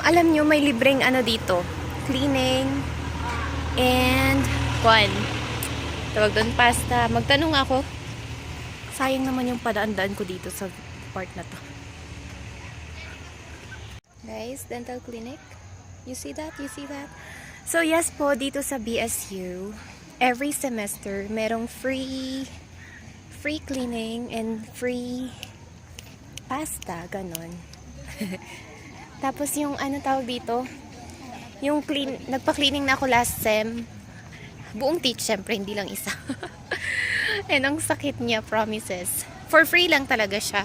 Alam nyo, may libreng ano dito. Cleaning. And, tawag doon, pasta. Magtanong ako. Sayang naman yung padaan-daan ko dito sa part na to. Guys, dental clinic. You see that? You see that? So, yes po, dito sa BSU, every semester, merong free cleaning and free pasta, ganon. Tapos yung ano tawag dito, yung nagpa-cleaning na ako last sem. Buong teach, syempre, hindi lang isa. And ang sakit niya, promises. For free lang talaga siya.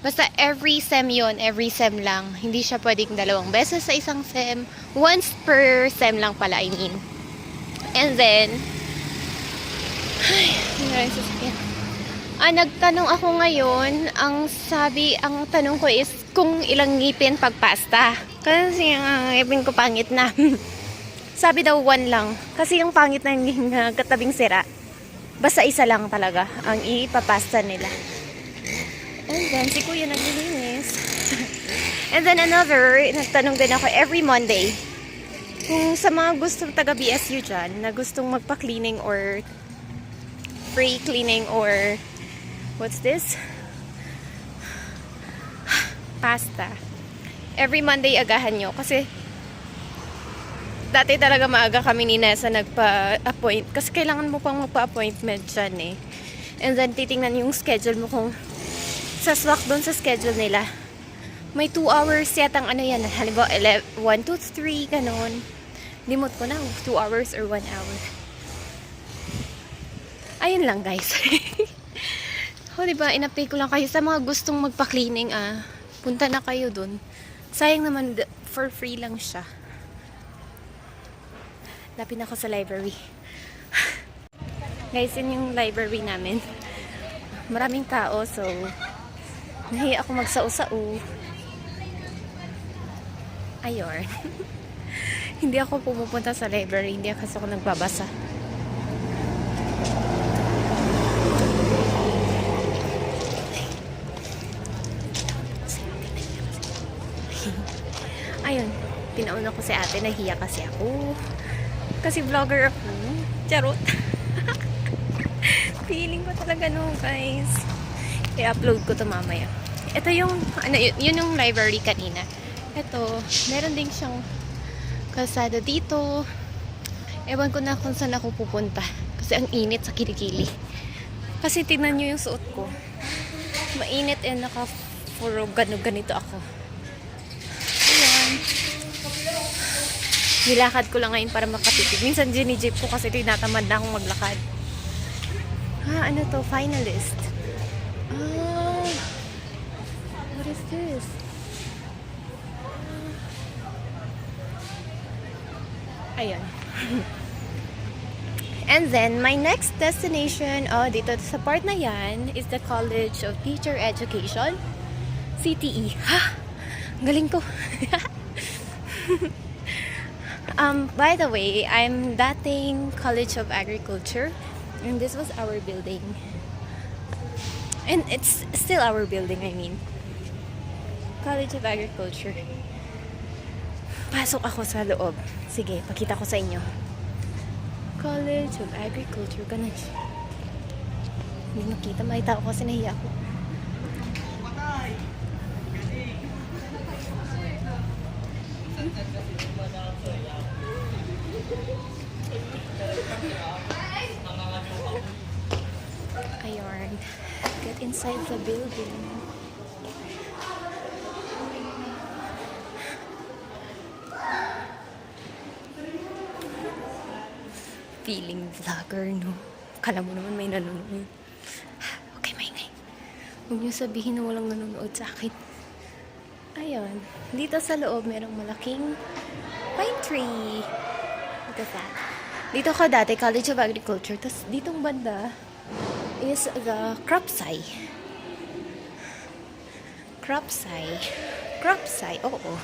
Basta every sem yon, every sem lang. Hindi siya pwedeng 2 beses sa isang sem. Once per sem lang pala, I mean. And then, nagtanong ako ngayon, ang tanong ko is kung ilang ngipin pag pasta. Kasi ang ngipin ko pangit na. Sabi daw 1 lang. Kasi yung pangit na yung katabing sira. Basta isa lang talaga ang ipapasta nila. And then, si Kuya naglilinis. And then another, nagtanong din ako every Monday. Kung sa mga gustong taga BSU dyan, na gustong magpa-cleaning or free cleaning or what's this? Pasta. Every Monday agahan nyo. Kasi dati talaga maaga kami ni Nessa nagpa-appoint. Kasi kailangan mo pang magpa-appointment dyan eh. And then titingnan yung schedule mo kung saswak doon sa schedule nila. May 2 hours yatang ano yan. Halimbawa 1, 2, 3, ganon. Limot ko na 2 hours or 1 hour. Ayun lang guys. O diba, in-update ko lang kayo sa mga gustong magpa-cleaning punta na kayo dun. Sayang naman, for free lang siya. Lapit ako sa library. Guys, yun yung library namin. Maraming tao, so nahiya ako magsao-sao. Ayor. Hindi ako pumupunta sa library, hindi kasi ako nagbabasa. Ayun, pinauna ko si ate, nahiya kasi ako. Kasi vlogger ako. Charot. Feeling ko talaga no, guys. I-upload ko to mamaya. Ito yung, yun yung library kanina. Ito, meron din siyang kalsada dito. Ewan ko na kung saan ako pupunta. Kasi ang init sa kilikili. Kasi tingnan nyo yung suot ko. Mainit and naka-furo ganito ako. Ayan. Nilakad ko lang ngayon para makatipid. Minsan ginijip ko kasi tinatamad na akong maglakad. Ano to? Finalist. What is this? Ayun. And then, my next destination, dito sa part na yan, is the College of Teacher Education. CTE. Galing ko. By the way, I'm dating College of Agriculture. And this was our building. And it's still our building, I mean. College of Agriculture. Pasok ako sa loob. Sige, pakita ko sa inyo. College of Agriculture. Ganun siya. Hindi makita. Makita ko kasi nahiya ako. Ayun. Get inside the building. Feeling vlogger, no? Kala mo naman may nanonood. Okay, maingay. Huwag niyo sabihin na walang nanonood sa akin. Ayun. Dito sa loob, merong malaking pine tree. Look at that. Dito ka dati, College of Agriculture. Tapos ditong banda is the Cropsey. Cropsey, oo.